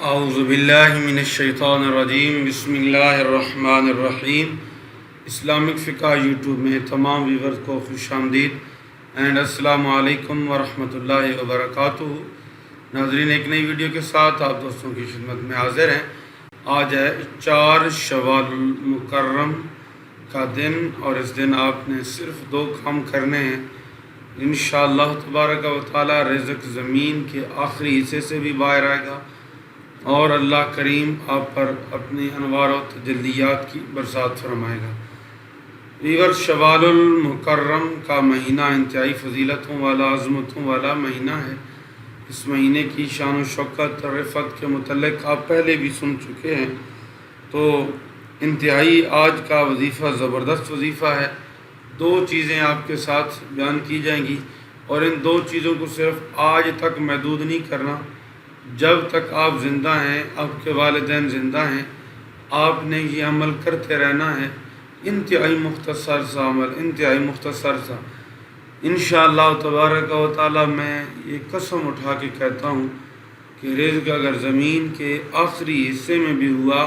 اعوذ باللہ من الشیطان الرجیم، بسم اللہ الرحمن الرحیم۔ اسلامک فقہ یوٹیوب میں تمام ویورز کو خوش آمدید اینڈ السلام علیکم ورحمۃ اللہ وبرکاتہ۔ ناظرین، ایک نئی ویڈیو کے ساتھ آپ دوستوں کی خدمت میں حاضر ہیں۔ آج ہے 4 شوال المکرم کا دن، اور اس دن آپ نے صرف 2 کام کرنے ہیں۔ انشاءاللہ تبارک و تعالی رزق زمین کے آخری حصے سے بھی باہر آئے گا، اور اللہ کریم آپ پر اپنی انوار و تجلیات کی برسات فرمائے گا۔ ویور، شوال المکرم کا مہینہ انتہائی فضیلتوں والا، عظمتوں والا مہینہ ہے۔ اس مہینے کی شان و شوکت اور رفعت کے متعلق آپ پہلے بھی سن چکے ہیں، تو انتہائی آج کا وظیفہ زبردست وظیفہ ہے۔ 2 چیزیں آپ کے ساتھ بیان کی جائیں گی، اور ان 2 چیزوں کو صرف آج تک محدود نہیں کرنا۔ جب تک آپ زندہ ہیں، آپ کے والدین زندہ ہیں، آپ نے یہ عمل کرتے رہنا ہے۔ انتہائی مختصر سا عمل، انتہائی مختصر سا۔ انشاءاللہ تبارک و تعالی میں یہ قسم اٹھا کے کہتا ہوں کہ رزق اگر زمین کے آخری حصے میں بھی ہوا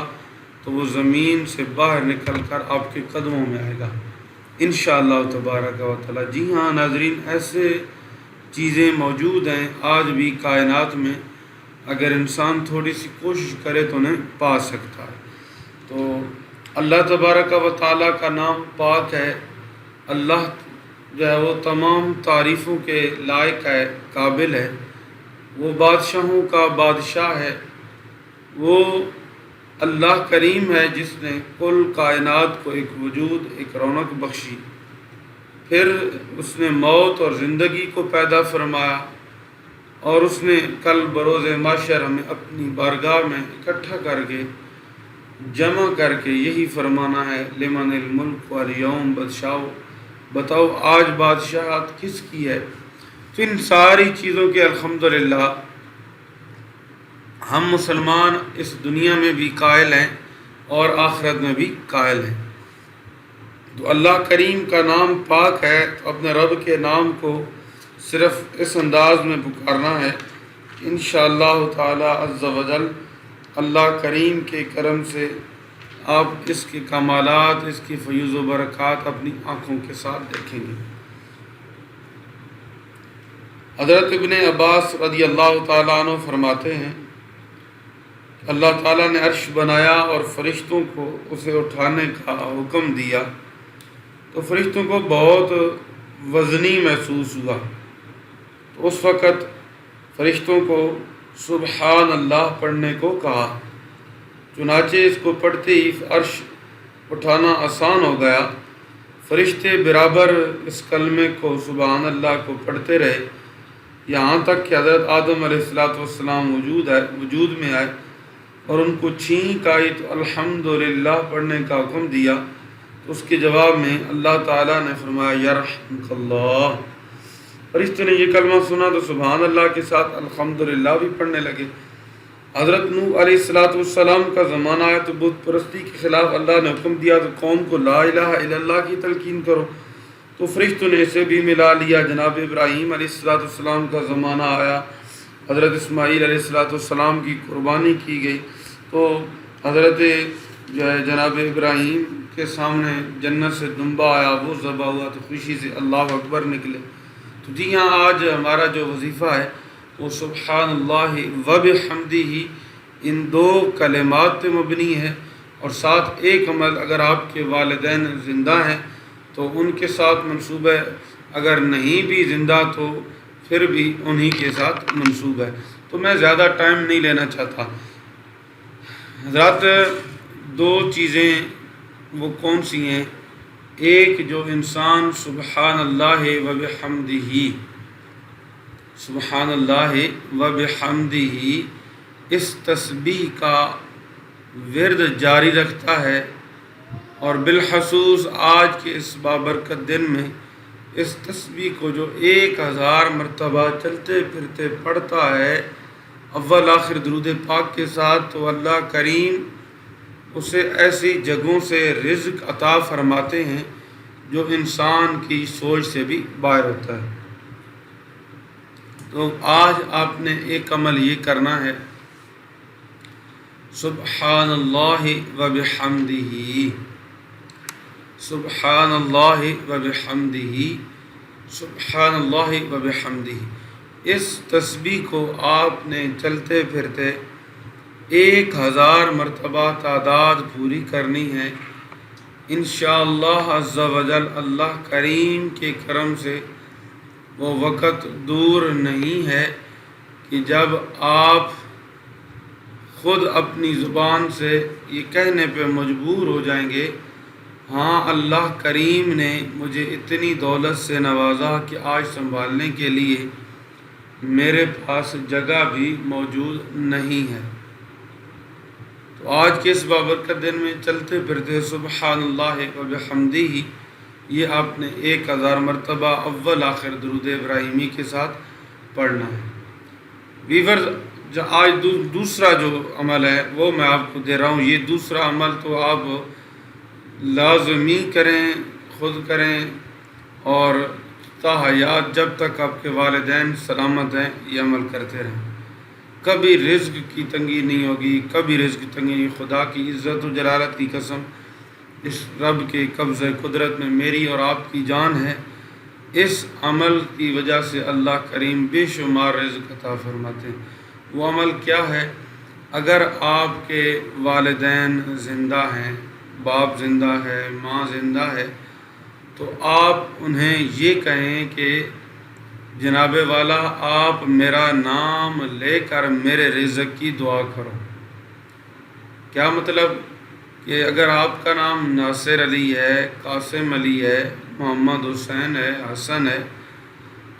تو وہ زمین سے باہر نکل کر آپ کے قدموں میں آئے گا انشاءاللہ تبارک و تعالی۔ جی ہاں ناظرین، ایسے چیزیں موجود ہیں آج بھی کائنات میں، اگر انسان تھوڑی سی کوشش کرے تو انہیں پا سکتا ہے۔ تو اللہ تبارک و تعالیٰ کا نام پاک ہے۔ اللہ جو ہے وہ تمام تعریفوں کے لائق ہے، قابل ہے۔ وہ بادشاہوں کا بادشاہ ہے۔ وہ اللہ کریم ہے جس نے کل کائنات کو ایک وجود، ایک رونق بخشی، پھر اس نے موت اور زندگی کو پیدا فرمایا، اور اس نے کل بروز محشر ہمیں اپنی بارگاہ میں اکٹھا کر کے، جمع کر کے یہی فرمانا ہے، لمن الملک والیوم بادشاہو، بتاؤ آج بادشاہت کس کی ہے؟ تو ان ساری چیزوں کے الحمدللہ ہم مسلمان اس دنیا میں بھی قائل ہیں اور آخرت میں بھی قائل ہیں۔ تو اللہ کریم کا نام پاک ہے، تو اپنے رب کے نام کو صرف اس انداز میں پکارنا ہے کہ انشاءاللہ تعالی عز و جل اللہ کریم کے کرم سے آپ اس کے کمالات، اس کی فیوز و برکات اپنی آنکھوں کے ساتھ دیکھیں گے۔ حضرت ابن عباس رضی اللہ تعالیٰ عنہ فرماتے ہیں، اللہ تعالیٰ نے عرش بنایا اور فرشتوں کو اسے اٹھانے کا حکم دیا، تو فرشتوں کو بہت وزنی محسوس ہوا۔ تو اس وقت فرشتوں کو سبحان اللہ پڑھنے کو کہا، چنانچہ اس کو پڑھتے ہی عرش اٹھانا آسان ہو گیا۔ فرشتے برابر اس کلمے کو، سبحان اللہ کو پڑھتے رہے، یہاں تک کہ حضرت آدم علیہ السلام وجود میں آئے اور ان کو چھینک آئی تو الحمدللہ پڑھنے کا حکم دیا۔ تو اس کے جواب میں اللہ تعالیٰ نے فرمایا یرحمک اللہ۔ فرشتوں نے یہ کلمہ سنا تو سبحان اللہ کے ساتھ الحمدللہ بھی پڑھنے لگے۔ حضرت نوح علیہ السلام کا زمانہ آیا تو بت پرستی کے خلاف اللہ نے حکم دیا تو قوم کو لا الہ الا اللہ کی تلقین کرو، تو فرشتوں نے اسے بھی ملا لیا۔ جناب ابراہیم علیہ السلام کا زمانہ آیا، حضرت اسماعیل علیہ السلام کی قربانی کی گئی، تو حضرت جو ہے جناب ابراہیم کے سامنے جنت سے دمبا آیا، وہ ذبح ہوا تو خوشی سے اللہ اکبر نکلے۔ تو جی ہاں، آج ہمارا جو وظیفہ ہے وہ سبحان اللہ و بحمدہ، ان 2 کلمات پہ مبنی ہے، اور ساتھ ایک عمل، اگر آپ کے والدین زندہ ہیں تو ان کے ساتھ منسوب ہے، اگر نہیں بھی زندہ تو پھر بھی انہی کے ساتھ منسوب ہے۔ تو میں زیادہ ٹائم نہیں لینا چاہتا حضرات۔ 2 چیزیں وہ کون سی ہیں؟ ایک، جو انسان سبحان اللہ و بحمدہ، سبحان اللہ و بحمدہ اس تسبیح کا ورد جاری رکھتا ہے، اور بالخصوص آج کے اس بابرکت دن میں اس تسبیح کو جو 1000 مرتبہ چلتے پھرتے پڑھتا ہے اول آخر درود پاک کے ساتھ، تو اللہ کریم اسے ایسی جگہوں سے رزق عطا فرماتے ہیں جو انسان کی سوچ سے بھی باہر ہوتا ہے۔ تو آج آپ نے ایک عمل یہ کرنا ہے سبحان اللہ و بحمدہ، سبحان اللہ و بحمدہ، سبحان اللہ و بحمدہ۔ اس تسبیح کو آپ نے چلتے پھرتے 1000 مرتبہ تعداد پوری کرنی ہے۔ انشاءاللہ عز و جل اللہ کریم کے کرم سے وہ وقت دور نہیں ہے کہ جب آپ خود اپنی زبان سے یہ کہنے پہ مجبور ہو جائیں گے، ہاں اللہ کریم نے مجھے اتنی دولت سے نوازا کہ آج سنبھالنے کے لیے میرے پاس جگہ بھی موجود نہیں ہے۔ تو آج کے اس بابرکت دن میں چلتے پھرتے سبحان اللہ و بحمدہ یہ آپ نے 1000 مرتبہ اول آخر درود ابراہیمی کے ساتھ پڑھنا ہے۔ ویورز، آج دوسرا جو عمل ہے وہ میں آپ کو دے رہا ہوں۔ یہ دوسرا عمل تو آپ لازمی کریں، خود کریں، اور تا حیات جب تک آپ کے والدین سلامت ہیں یہ عمل کرتے رہیں۔ کبھی رزق کی تنگی نہیں ہوگی، کبھی رزق کی تنگی نہیں۔ خدا کی عزت و جلالت کی قسم، اس رب کے قبضہ قدرت میں میری اور آپ کی جان ہے۔ اس عمل کی وجہ سے اللہ کریم بے شمار رزق عطا فرماتے ہیں۔ وہ عمل کیا ہے؟ اگر آپ کے والدین زندہ ہیں، باپ زندہ ہے، ماں زندہ ہے، تو آپ انہیں یہ کہیں کہ جناب والا آپ میرا نام لے کر میرے رزق کی دعا کرو۔ کیا مطلب؟ کہ اگر آپ کا نام ناصر علی ہے، قاسم علی ہے، محمد حسین ہے، حسن ہے،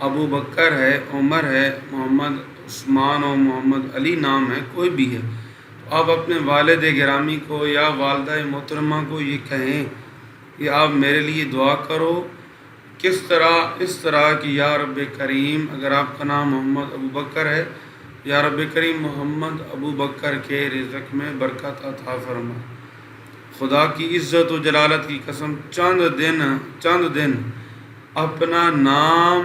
ابو بکر ہے، عمر ہے، محمد عثمان و محمد علی نام ہے، کوئی بھی ہے، تو آپ اپنے والد گرامی کو یا والدہ محترمہ کو یہ کہیں کہ آپ میرے لیے دعا کرو۔ کس طرح؟ اس طرح کہ یا رب کریم، اگر آپ کا نام محمد ابو بکر ہے، یا رب کریم محمد ابو بکر کے رزق میں برکت عطا فرما۔ خدا کی عزت و جلالت کی قسم، چند دن اپنا نام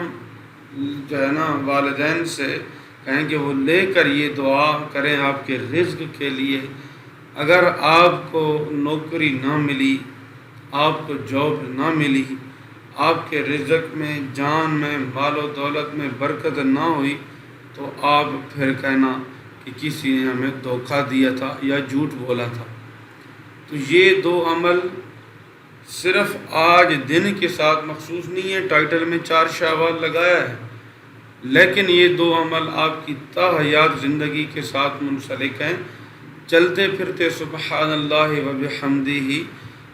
جو ہے نا والدین سے کہیں کہ وہ لے کر یہ دعا کریں آپ کے رزق کے لیے۔ اگر آپ کو نوکری نہ ملی، آپ کو جاب نہ ملی، آپ کے رزق میں، جان میں، مال و دولت میں برکت نہ ہوئی، تو آپ پھر کہنا کہ کسی نے ہمیں دھوکہ دیا تھا یا جھوٹ بولا تھا۔ تو یہ 2 عمل صرف آج دن کے ساتھ مخصوص نہیں ہے، ٹائٹل میں 4 شوال لگایا ہے، لیکن یہ 2 عمل آپ کی تا حیات زندگی کے ساتھ منسلک ہیں۔ چلتے پھرتے سبحان اللہ و بحمدہ،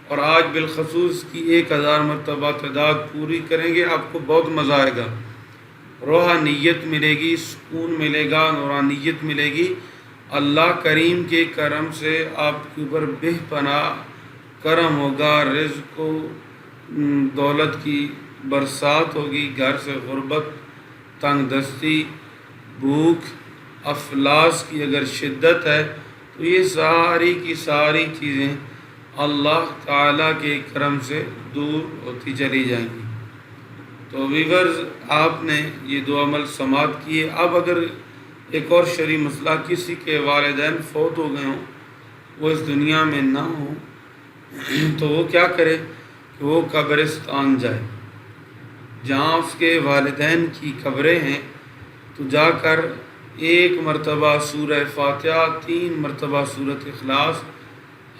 اور آج بالخصوص کی 1000 مرتبہ تعداد پوری کریں گے، آپ کو بہت مزہ آئے گا، روحانیت ملے گی، سکون ملے گا، نورانیت ملے گی۔ اللہ کریم کے کرم سے آپ کے اوپر بے پناہ کرم ہوگا، رزق و دولت کی برسات ہوگی، گھر سے غربت، تنگ دستی، بھوک، افلاس کی اگر شدت ہے تو یہ ساری کی ساری چیزیں اللہ تعالیٰ کے کرم سے دور ہوتی چلی جائیں گی۔ تو ویورز، آپ نے یہ 2 عمل سماعت کیے۔ اب اگر ایک اور شرعی مسئلہ، کسی کے والدین فوت ہو گئے ہوں، وہ اس دنیا میں نہ ہوں، تو وہ کیا کرے کہ وہ قبرستان جائے، جہاں اس کے والدین کی قبریں ہیں، تو جا کر 1 مرتبہ سورہ فاتحہ، 3 مرتبہ سورۃ اخلاص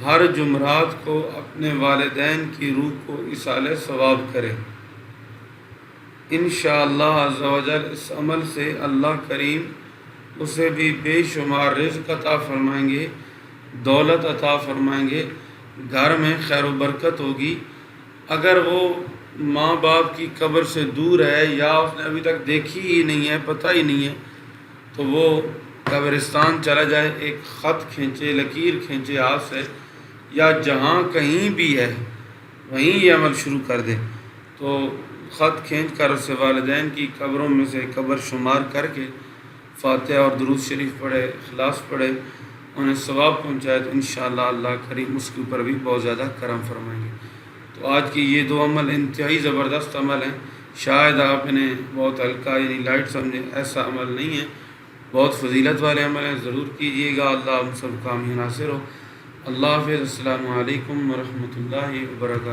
ہر جمعرات کو اپنے والدین کی روح کو ایصال ثواب کرے۔ انشاءاللہ عز و جل اس عمل سے اللہ کریم اسے بھی بے شمار رزق عطا فرمائیں گے، دولت عطا فرمائیں گے، گھر میں خیر و برکت ہوگی۔ اگر وہ ماں باپ کی قبر سے دور ہے یا اس نے ابھی تک دیکھی ہی نہیں ہے، پتہ ہی نہیں ہے، تو وہ قبرستان چلا جائے، ایک خط کھینچے، لکیر کھینچے ہاتھ سے، یا جہاں کہیں بھی ہے وہیں یہ عمل شروع کر دے۔ تو خط کھینچ کر اسے والدین کی قبروں میں سے قبر شمار کر کے فاتحہ اور درود شریف پڑھے، اخلاص پڑھے، انہیں ثواب پہنچائے، تو انشاءاللہ اللہ کریم اس کے اوپر بھی بہت زیادہ کرم فرمائیں گے۔ تو آج کی یہ 2 عمل انتہائی زبردست عمل ہیں۔ شاید آپ انہیں بہت ہلکا یعنی لائٹ سمجھیں، ایسا عمل نہیں ہے۔ بہت فضیلت والے عمل ہیں، ضرور کیجیے گا۔ اللہ ہم سب کا حامی ناصر ہو۔ اللہ حافظ۔ السلام علیکم ورحمۃ اللہ وبرکاتہ۔